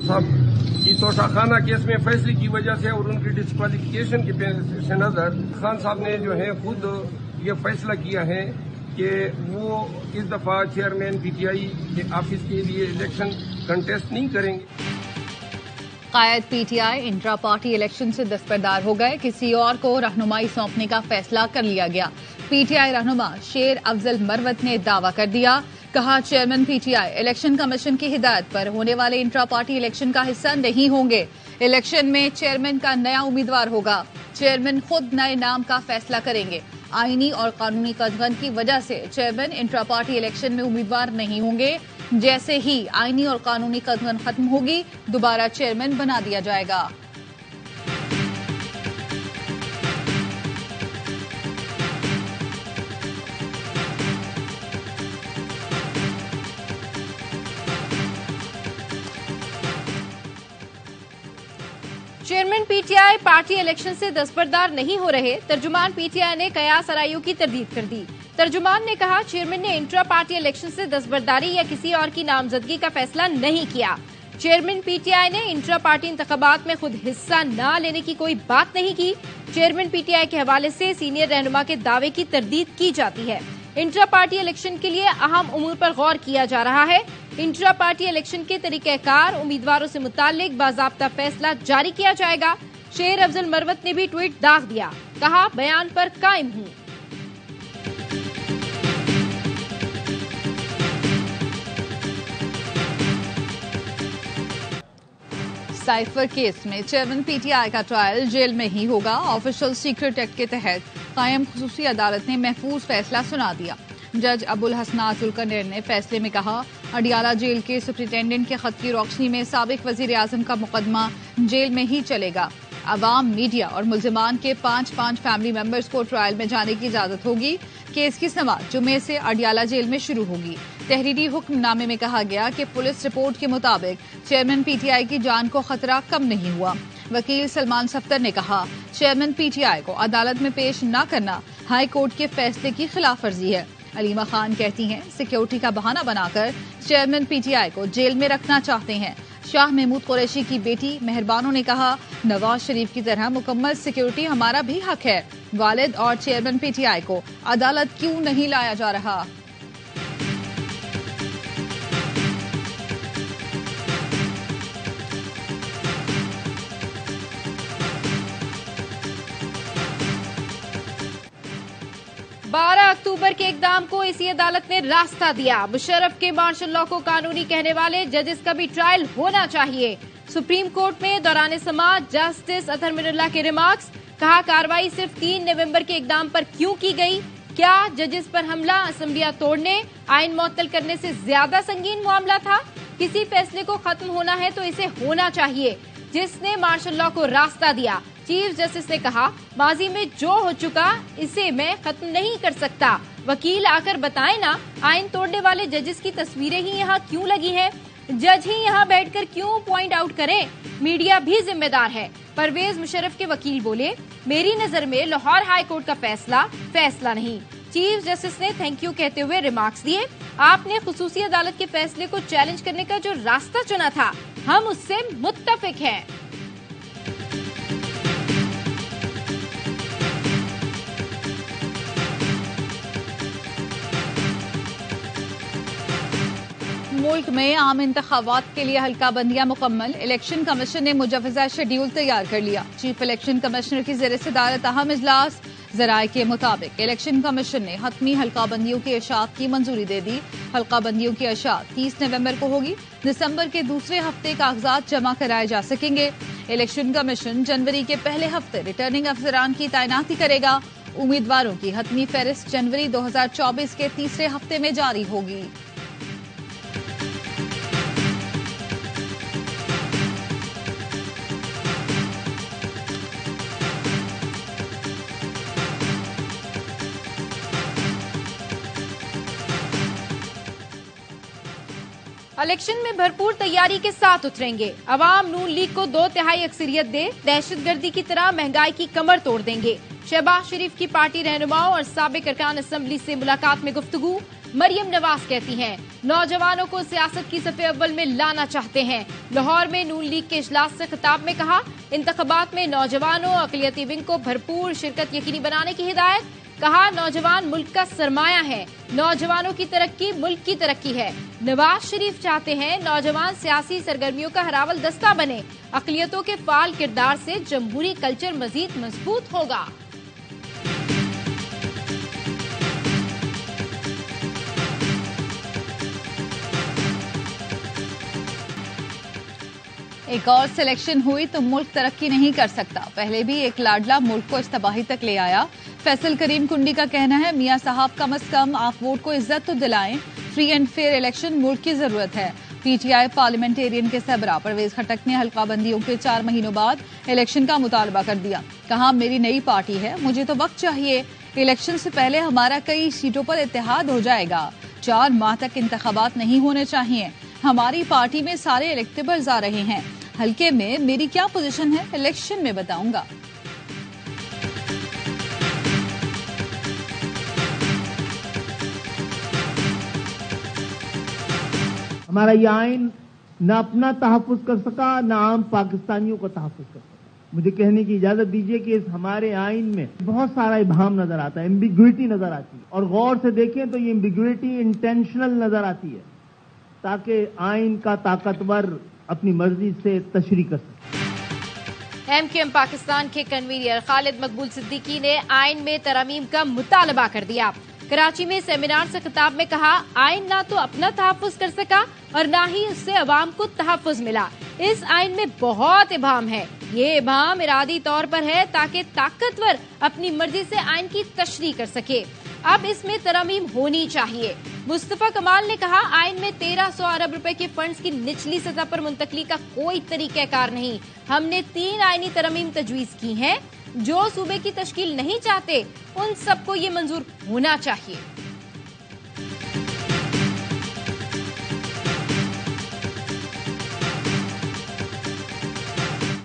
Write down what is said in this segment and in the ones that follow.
साहब की तोशाखाना केस में फैसले की वजह से और उनकी डिस्क्वालिफिकेशन के पेश नजर खान साहब ने जो है खुद ये फैसला किया है कि वो इस दफा चेयरमैन पीटीआई के ऑफिस के लिए इलेक्शन कंटेस्ट नहीं करेंगे। कायद पीटीआई इंट्रा पार्टी इलेक्शन से दस्तबरदार हो गए, किसी और को रहनुमाई सौंपने का फैसला कर लिया गया। पीटीआई रहनुमा शेर अफजल मरवत ने दावा कर दिया, कहा चेयरमैन पीटीआई इलेक्शन कमीशन की हिदायत पर होने वाले इंट्रा पार्टी इलेक्शन का हिस्सा नहीं होंगे। इलेक्शन में चेयरमैन का नया उम्मीदवार होगा, चेयरमैन खुद नए नाम का फैसला करेंगे। आईनी और कानूनी कदगन की वजह से चेयरमैन इंट्रा पार्टी इलेक्शन में उम्मीदवार नहीं होंगे। जैसे ही आईनी और कानूनी कदगन खत्म होगी, दोबारा चेयरमैन बना दिया जाएगा। चेयरमैन पीटीआई पार्टी इलेक्शन से दस्तबरदार नहीं हो रहे, तर्जुमान पीटीआई ने कयास आरआईयू की तरदीद कर दी। तर्जुमान ने कहा चेयरमैन ने इंट्रा पार्टी इलेक्शन से दस्तबरदारी या किसी और की नामजदगी का फैसला नहीं किया। चेयरमैन पीटीआई ने इंट्रा पार्टी इंतखाबात में खुद हिस्सा न लेने की कोई बात नहीं की। चेयरमैन पीटीआई के हवाले से सीनियर रहनुमा के दावे की तरदीद की जाती है। इंट्रा पार्टी इलेक्शन के लिए अहम उमूर पर गौर किया जा रहा है। इंट्रा पार्टी इलेक्शन के तरीक़ेकार, उम्मीदवारों से मुताल्लिक बाज़ाब्ता फैसला जारी किया जाएगा। शेर अफजल मरवत ने भी ट्वीट दाग दिया, कहा बयान पर कायम हूँ। साइफर केस में चेयरमैन पीटीआई का ट्रायल जेल में ही होगा। ऑफिशियल सीक्रेट एक्ट के तहत कायम खुसूसी अदालत ने महफूज फैसला सुना दिया। जज अबुल हसनात जुल्करनैन ने फैसले में कहा, अडियाला जेल के सुप्रिंटेंडेंट के खत की रोशनी में साबिक वजीर आजम का मुकदमा जेल में ही चलेगा। अवाम, मीडिया और मुल्जिमान के 5-5 फैमिली मेंबर्स को ट्रायल में जाने की इजाजत होगी। केस की समाअत जुमे से अडियाला जेल में शुरू होगी। तहरीरी हुक्मनामे में कहा गया कि पुलिस रिपोर्ट के मुताबिक चेयरमैन पीटीआई की जान को खतरा कम नहीं हुआ। वकील सलमान सफ्तर ने कहा, चेयरमैन पीटीआई को अदालत में पेश न करना हाई कोर्ट के फैसले की खिलाफ वर्जी है। अलीमा खान कहती हैं, सिक्योरिटी का बहाना बनाकर चेयरमैन पीटीआई को जेल में रखना चाहते हैं। शाह महमूद कुरैशी की बेटी मेहरबानों ने कहा, नवाज शरीफ की तरह मुकम्मल सिक्योरिटी हमारा भी हक है। वालिद और चेयरमैन पीटीआई को अदालत क्यों नहीं लाया जा रहा? अक्टूबर के इकदाम को इसी अदालत ने रास्ता दिया। मुशर्रफ के मार्शल लॉ को कानूनी कहने वाले जजेस का भी ट्रायल होना चाहिए। सुप्रीम कोर्ट में दौरान समाअत जस्टिस अतहर मिनल्लाह के रिमार्क्स, कहा कार्रवाई सिर्फ 3 नवंबर के इकदाम पर क्यों की गई? क्या जजेस पर हमला असम्बलियां तोड़ने, आइन मुअत्तल करने से ज्यादा संगीन मामला था? किसी फैसले को खत्म होना है तो इसे होना चाहिए। जिसने मार्शल लॉ को रास्ता दिया, चीफ जस्टिस ने कहा, माजी में जो हो चुका इसे मैं खत्म नहीं कर सकता। वकील आकर बताएं ना, आइन तोड़ने वाले जजेस की तस्वीरें ही यहाँ क्यों लगी हैं? जज ही यहाँ बैठकर क्यों पॉइंट आउट करें? मीडिया भी जिम्मेदार है। परवेज मुशर्रफ के वकील बोले, मेरी नजर में लाहौर हाई कोर्ट का फैसला नहीं। चीफ जस्टिस ने थैंक यू कहते हुए रिमार्क्स दिए, आपने खुसूसी अदालत के फैसले को चैलेंज करने का जो रास्ता चुना था, हम उससे मुत्तफिक हैं। मुल्क में आम इंतखाबात के लिए हल्का बंदियां मुकम्मल। इलेक्शन कमीशन ने मुजवजा शेड्यूल तैयार कर लिया। चीफ इलेक्शन कमिश्नर की ज़ेर सदारत अहम इजलास। जराये के मुताबिक इलेक्शन कमीशन ने हतमी हल्का बंदियों की इशाअत की मंजूरी दे दी। हल्का बंदियों की इशाअत 30 नवंबर को होगी। दिसंबर के दूसरे हफ्ते कागजात जमा कराए जा सकेंगे। इलेक्शन कमीशन जनवरी के पहले हफ्ते रिटर्निंग अफसरान की तैनाती करेगा। उम्मीदवारों की हतमी फहरिस्त जनवरी 2024 के तीसरे हफ्ते में जारी होगी। इलेक्शन में भरपूर तैयारी के साथ उतरेंगे। अवाम नून लीग को 2/3 अक्सरियत दे, दहशतगर्दी की तरह महंगाई की कमर तोड़ देंगे। शहबाज शरीफ की पार्टी रहनुमाओं और साबिक अरकान असेंबली से मुलाकात में गुफ्तगू। मरियम नवाज कहती हैं, नौजवानों को सियासत की सफ़े अव्वल में लाना चाहते हैं। लाहौर में नून लीग के इजलास से खिताब में कहा, इंतखाबात में नौजवानों अक़लियती विंग को भरपूर शिरकत यकीनी बनाने की हिदायत। कहा, नौजवान मुल्क का सरमाया है, नौजवानों की तरक्की मुल्क की तरक्की है। नवाज शरीफ चाहते हैं नौजवान सियासी सरगर्मियों का हरावल दस्ता बने। अक़लियतों के फाल किरदार से जमहूरी कल्चर मजीद मजबूत होगा। एक और सिलेक्शन हुई तो मुल्क तरक्की नहीं कर सकता। पहले भी एक लाडला मुल्क को इस तबाही तक ले आया। फैसल करीम कुंडी का कहना है, मियां साहब कम अज कम आप वोट को इज्जत तो दिलाएं। फ्री एंड फेयर इलेक्शन मुल्क की जरूरत है। पीटीआई पार्लियामेंटेरियन के सरबराह परवेज खटक ने हल्का बंदियों के 4 महीनों बाद इलेक्शन का मुतालबा कर दिया। कहा, मेरी नई पार्टी है, मुझे तो वक्त चाहिए। इलेक्शन से पहले हमारा कई सीटों पर इत्तेहाद हो जाएगा। 4 माह तक इंतखाबात नहीं होने चाहिए। हमारी पार्टी में सारे इलेक्टेबल्स आ रहे हैं। हल्के में मेरी क्या पोजीशन है, इलेक्शन में बताऊंगा। हमारा ये आइन न अपना तहफ़्फ़ुज़ कर सका, न आम पाकिस्तानियों का तहफ़्फ़ुज़ कर सका। मुझे कहने की इजाजत दीजिए कि इस हमारे आइन में बहुत सारा इबहाम नजर आता है, एम्बिग्विटी नजर आती है, और गौर से देखें तो ये एम्बिग्विटी इंटेंशनल नजर आती है ताकि आइन का ताकतवर अपनी मर्जी से तशरीह कर सके। एमक्यूएम पाकिस्तान के कन्वीनर खालिद मकबूल सिद्दीकी ने आइन में तरमीम का मुतालबा कर दिया। कराची में सेमिनार से खिताब में कहा, आइन ना तो अपना तहफ़्फ़ुज़ कर सका और ना ही उससे अवाम को तहफ़्फ़ुज़ मिला। इस आइन में बहुत इबाम है। ये इबाम इरादी तौर पर है ताकि ताकतवर अपनी मर्जी से आइन की तशरीह कर सके। अब इसमें तरमीम होनी चाहिए। मुस्तफा कमाल ने कहा, आइन में 1300 अरब रुपए के फंड्स की निचली सतह पर मुंतकली का कोई तरीक़ाकार नहीं। हमने 3 आइनी तरमीम तजवीज़ की हैं। जो सूबे की तश्कील नहीं चाहते उन सबको ये मंजूर होना चाहिए।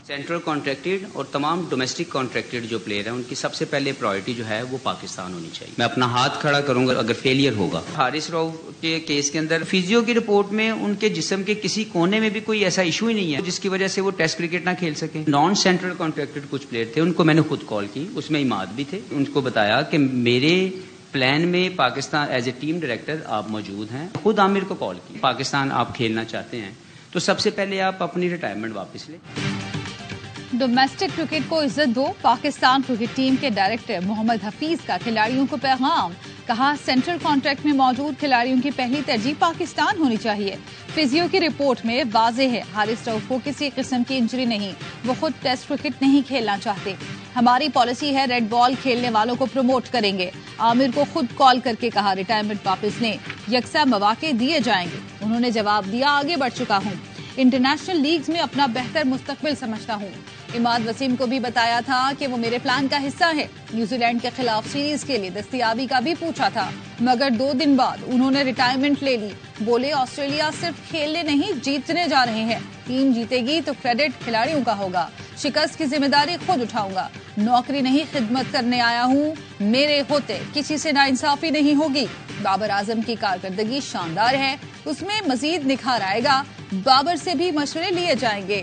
सेंट्रल कॉन्ट्रैक्टेड और तमाम डोमेस्टिक कॉन्ट्रैक्टेड जो प्लेयर हैं उनकी सबसे पहले प्रायोरिटी जो है वो पाकिस्तान होनी चाहिए। मैं अपना हाथ खड़ा करूंगा अगर फेलियर होगा। हारिस राव के केस के अंदर फिजियो की रिपोर्ट में उनके जिस्म के किसी कोने में भी कोई ऐसा इशू ही नहीं है जिसकी वजह से वो टेस्ट क्रिकेट ना खेल सके। नॉन सेंट्रल कॉन्ट्रैक्टेड कुछ प्लेयर थे, उनको मैंने खुद कॉल की, उसमें इमाद भी थे। उनको बताया कि मेरे प्लान में Pakistan as a team director आप मौजूद हैं। खुद आमिर को कॉल की, पाकिस्तान आप खेलना चाहते हैं तो सबसे पहले आप अपनी रिटायरमेंट वापस लें। डोमेस्टिक क्रिकेट को इज्जत दो। पाकिस्तान क्रिकेट टीम के डायरेक्टर मोहम्मद हफीज का खिलाड़ियों को पैगाम। कहा, सेंट्रल कॉन्ट्रैक्ट में मौजूद खिलाड़ियों की पहली तरजीह पाकिस्तान होनी चाहिए। फिजियो की रिपोर्ट में वाज़ेह है, हारिस रऊफ को किसी किस्म की इंजरी नहीं। वो खुद टेस्ट क्रिकेट नहीं खेलना चाहते। हमारी पॉलिसी है रेड बॉल खेलने वालों को प्रमोट करेंगे। आमिर को खुद कॉल करके कहा, रिटायरमेंट वापस लें, यकसा मौके दिए जाएंगे। उन्होंने जवाब दिया, आगे बढ़ चुका हूँ, इंटरनेशनल लीग्स में अपना बेहतर मुस्तकबिल समझता हूँ। इमाद वसीम को भी बताया था कि वो मेरे प्लान का हिस्सा है। न्यूजीलैंड के खिलाफ सीरीज के लिए दस्तयाबी का भी पूछा था, मगर 2 दिन बाद उन्होंने रिटायरमेंट ले ली। बोले, ऑस्ट्रेलिया सिर्फ खेलने नहीं जीतने जा रहे हैं। टीम जीतेगी तो क्रेडिट खिलाड़ियों का होगा। शिकस्त की जिम्मेदारी खुद उठाऊंगा। नौकरी नहीं, खिदमत करने आया हूँ। मेरे होते किसी से नाइंसाफी नहीं होगी। बाबर आजम की कारकर्दगी शानदार है, उसमें मजीद निखार आएगा। बाबर से भी मशवरे लिए जाएंगे।